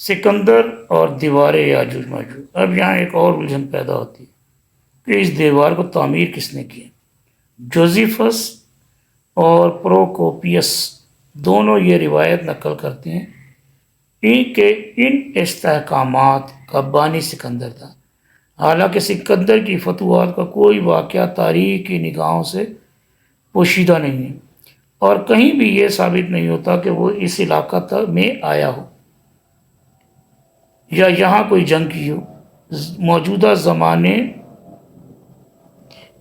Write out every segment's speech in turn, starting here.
سکندر اور دیوار یاجوج ماجوج۔ اب یہاں ایک اور الجھن پیدا ہوتی ہے کہ اس دیوار کو تعمیر کس نے کی؟ جوزیفس اور پروکوپیس دونوں یہ روایت نقل کرتے ہیں کہ ان استحکامات کا بانی سکندر تھا، حالانکہ سکندر کی فتوحات کا کوئی واقعہ تاریخ کی نگاہوں سے پوشیدہ نہیں ہے، اور کہیں بھی یہ ثابت نہیں ہوتا کہ وہ اس علاقہ میں آیا ہو یا یہاں کوئی جنگ کی ہو۔ موجودہ زمانے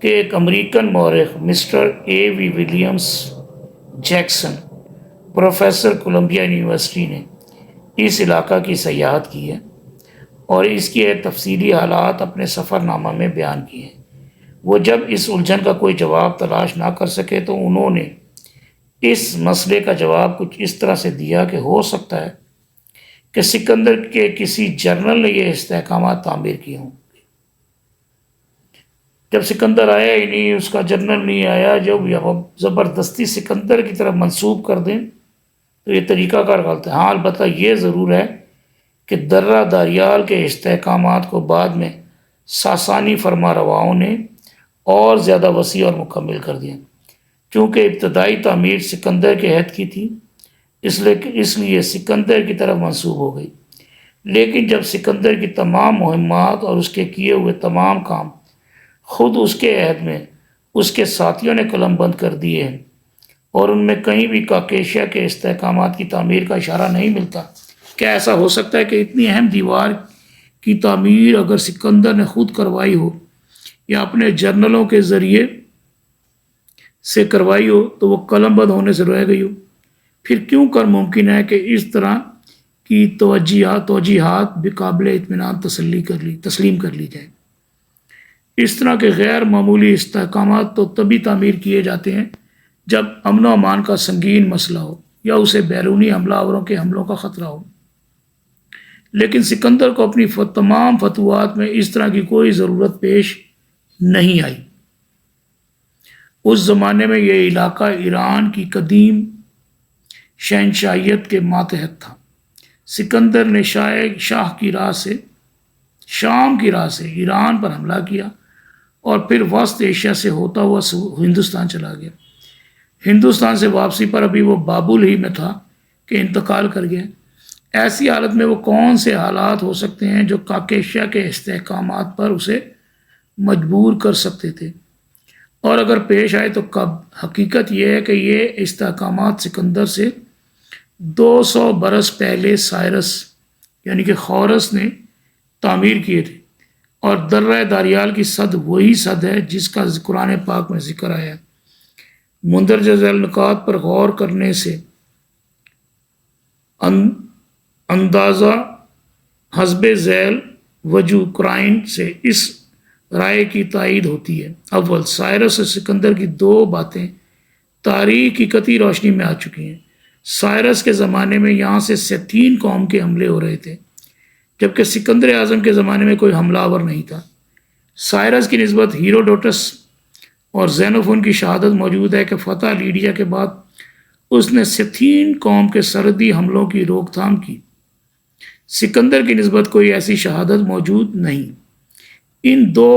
کے ایک امریکن مورخ mister A V Williams Jackson, professor Columbia University نے اس علاقہ کی سیاحت کی ہے اور اس کی ایک تفصیلی حالات اپنے سفر نامہ میں بیان کی ہیں۔ وہ جب اس الجھن کا کوئی جواب تلاش نہ کر سکے تو انہوں نے اس مسئلے کا جواب کچھ اس طرح سے دیا کہ ہو سکتا ہے کہ سکندر کے کسی جنرل نے یہ استحکامات تعمیر کیے ہوں۔ جب سکندر آیا ہی نہیں، اس کا جنرل نہیں آیا، جب زبردستی سکندر کی طرف منسوب کر دیں تو یہ طریقہ کار غلط ہے۔ ہاں البتہ یہ ضرور ہے کہ درہ داریال کے استحکامات کو بعد میں ساسانی فرما رواؤں نے اور زیادہ وسیع اور مکمل کر دیا، چونکہ ابتدائی تعمیر سکندر کے عہد کی تھی، اس لیے سکندر کی طرف منسوب ہو گئی۔ لیکن جب سکندر کی تمام مہمات اور اس کے کیے ہوئے تمام کام خود اس کے عہد میں اس کے ساتھیوں نے قلم بند کر دیے ہیں اور ان میں کہیں بھی کاکیشیا کے استحکامات کی تعمیر کا اشارہ نہیں ملتا، کیا ایسا ہو سکتا ہے کہ اتنی اہم دیوار کی تعمیر اگر سکندر نے خود کروائی ہو یا اپنے جنرلوں کے ذریعے سے کروائی ہو تو وہ قلم بند ہونے سے رہ گئی ہو؟ پھر کیوں کر ممکن ہے کہ اس طرح کی توجیحات بقابل اطمینان تسلیم کر لی جائے؟ اس طرح کے غیر معمولی استحکامات تو تبھی تعمیر کیے جاتے ہیں جب امن و امان کا سنگین مسئلہ ہو یا اسے بیرونی حملہ آوروں کے حملوں کا خطرہ ہو۔ لیکن سکندر کو اپنی تمام فتوحات میں اس طرح کی کوئی ضرورت پیش نہیں آئی۔ اس زمانے میں یہ علاقہ ایران کی قدیم شہنشاہیت کے ماتحت تھا۔ سکندر نے شام کی راہ سے ایران پر حملہ کیا اور پھر وسط ایشیا سے ہوتا ہوا ہندوستان چلا گیا۔ ہندوستان سے واپسی پر ابھی وہ بابل ہی میں تھا کہ انتقال کر گیا۔ ایسی حالت میں وہ کون سے حالات ہو سکتے ہیں جو کاکیشیا کے استحکامات پر اسے مجبور کر سکتے تھے، اور اگر پیش آئے تو کب؟ حقیقت یہ ہے کہ یہ استحکامات سکندر سے 200 برس پہلے سائرس یعنی کہ خورس نے تعمیر کیے تھے، اور درہ داریال کی سد وہی سد ہے جس کا قرآن پاک میں ذکر آیا ہے۔ مندرجہ ذیل نکات پر غور کرنے سے اندازہ حسب ذیل وجہ قرائن سے اس رائے کی تائید ہوتی ہے۔ اول، سائرس اور سکندر کی دو باتیں تاریخ کی قطعی روشنی میں آ چکی ہیں۔ سائرس کے زمانے میں یہاں سے سیتھین قوم کے حملے ہو رہے تھے، جبکہ سکندر اعظم کے زمانے میں کوئی حملہ آور نہیں تھا۔ سائرس کی نسبت ہیروڈوٹس اور زینوفون کی شہادت موجود ہے کہ فتح لیڈیا کے بعد اس نے سیتھین قوم کے سرحدی حملوں کی روک تھام کی۔ سکندر کی نسبت کوئی ایسی شہادت موجود نہیں۔ ان دو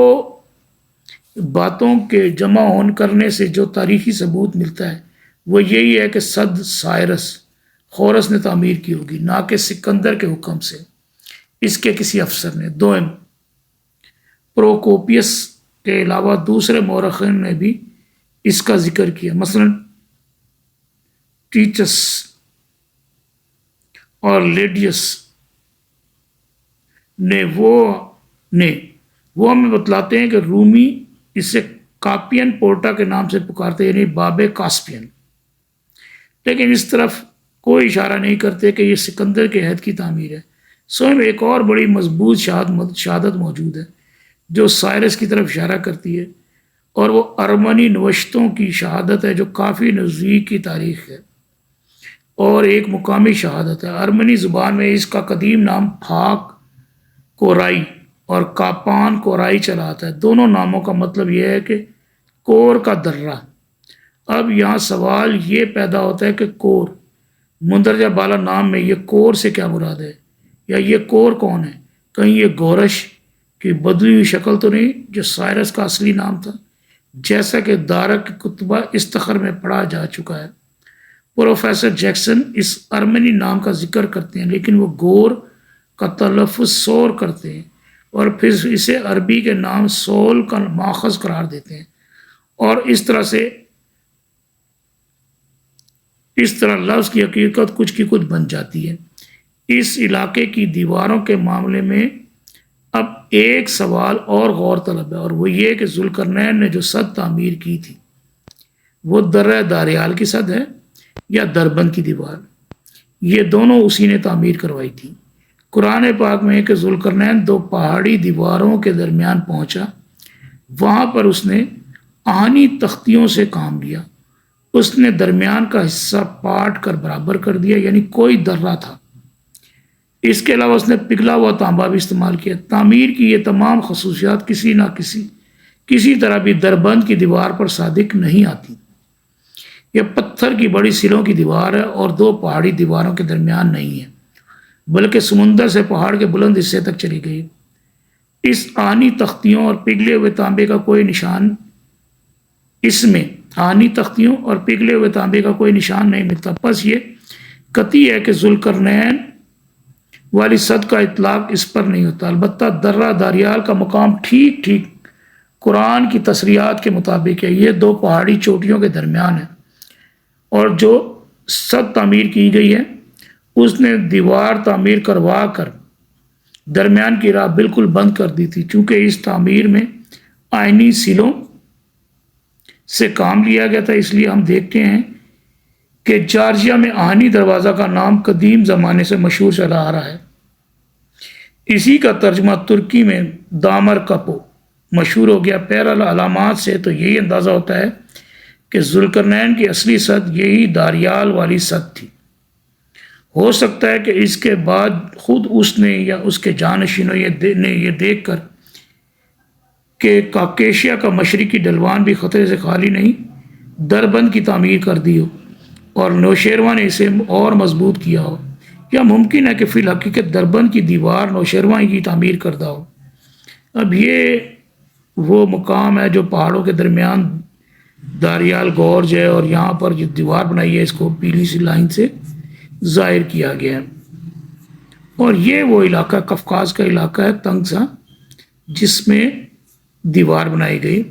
باتوں کے جمع کرنے سے جو تاریخی ثبوت ملتا ہے وہ یہی ہے کہ سد سائرس خورس نے تعمیر کی ہوگی، نہ کہ سکندر کے حکم سے اس کے کسی افسر نے۔ دوم، پروکوپیس کے علاوہ دوسرے مورخین نے بھی اس کا ذکر کیا، مثلا ٹیچس اور لیڈیس نے وہ ہمیں بتلاتے ہیں کہ رومی اسے کاپین پورٹا کے نام سے پکارتے، یعنی باب کاسپین، لیکن اس طرف کوئی اشارہ نہیں کرتے کہ یہ سکندر کے عہد کی تعمیر ہے۔ سوئم ایک اور بڑی مضبوط شہادت موجود ہے جو سائرس کی طرف اشارہ کرتی ہے، اور وہ ارمنی نوشتوں کی شہادت ہے جو کافی نزدیک کی تاریخ ہے اور ایک مقامی شہادت ہے۔ ارمنی زبان میں اس کا قدیم نام پھاک کورائی اور کاپان کورائی چلا آتا ہے۔ دونوں ناموں کا مطلب یہ ہے کہ کور کا درہ۔ اب یہاں سوال یہ پیدا ہوتا ہے کہ کور، مندرجہ بالا نام میں یہ کور سے کیا مراد ہے؟ یا یہ کور کون ہے؟ کہیں یہ گورش کی بدلی ہوئی شکل تو نہیں جو سائرس کا اصلی نام تھا، جیسا کہ دارہ کے کتبہ استخر میں پڑھا جا چکا ہے۔ پروفیسر جیکسن اس ارمنی نام کا ذکر کرتے ہیں، لیکن وہ گور کا تلفظ سور کرتے ہیں اور پھر اسے عربی کے نام سول کا ماخذ قرار دیتے ہیں، اور اس طرح لفظ کی حقیقت کچھ کی کچھ بن جاتی ہے۔ اس علاقے کی دیواروں کے معاملے میں اب ایک سوال اور غور طلب ہے، اور وہ یہ کہ ذوالقرنین نے جو سد تعمیر کی تھی وہ درہ داریال کی سد ہے یا دربند کی دیوار؟ یہ دونوں اسی نے تعمیر کروائی تھی۔ قرآن پاک میں ہے کہ ذوالقرنین دو پہاڑی دیواروں کے درمیان پہنچا، وہاں پر اس نے آہنی تختیوں سے کام لیا، اس نے درمیان کا حصہ پاٹ کر برابر کر دیا، یعنی کوئی درہ تھا۔ اس کے علاوہ اس نے پگھلا ہوا تانبا بھی استعمال کیا۔ تعمیر کی یہ تمام خصوصیات کسی نہ کسی طرح بھی دربند کی دیوار پر صادق نہیں آتی۔ یہ پتھر کی بڑی سلوں کی دیوار ہے اور دو پہاڑی دیواروں کے درمیان نہیں ہے، بلکہ سمندر سے پہاڑ کے بلند حصے تک چلی گئی۔ اس آہنی تختیوں اور پگھلے ہوئے تانبے کا کوئی نشان اس میں آہنی تختیوں اور پگھلے ہوئے تانبے کا کوئی نشان نہیں ملتا۔ پس یہ قطعی ہے کہ ذوالقرنین والی سد کا اطلاق اس پر نہیں ہوتا۔ البتہ درہ داریال کا مقام ٹھیک قرآن کی تصریحات کے مطابق ہے، یہ دو پہاڑی چوٹیوں کے درمیان ہے، اور جو سد تعمیر کی گئی ہے اس نے دیوار تعمیر کروا کر درمیان کی راہ بالکل بند کر دی تھی۔ چونکہ اس تعمیر میں آئینی سلوں سے کام لیا گیا تھا، اس لیے ہم دیکھتے ہیں کہ جارجیا میں آہنی دروازہ کا نام قدیم زمانے سے مشہور چلا آ رہا ہے۔ اسی کا ترجمہ ترکی میں دامر کپو مشہور ہو گیا۔ پیرا علامات سے تو یہی اندازہ ہوتا ہے کہ ذوالقرنین کی اصلی سد یہی داریال والی سد تھی۔ ہو سکتا ہے کہ اس کے بعد خود اس نے یا اس کے جانشینوں نے یہ دیکھ کر کہ کاکیشیا کا مشرقی ڈلوان بھی خطرے سے خالی نہیں، دربند کی تعمیر کر دی ہو اور نوشیروان نے اسے اور مضبوط کیا ہو، یا ممکن ہے کہ فی الحقیقت دربند کی دیوار نوشیروان کی تعمیر کردہ ہو۔ اب یہ وہ مقام ہے جو پہاڑوں کے درمیان داریال گورج ہے، اور یہاں پر جو دیوار بنائی ہے اس کو پیلی سی لائن سے ظاہر کیا گیا ہے، اور یہ وہ علاقہ قفقاز کا علاقہ ہے تنگ سا جس میں دیوار بنائی گئی۔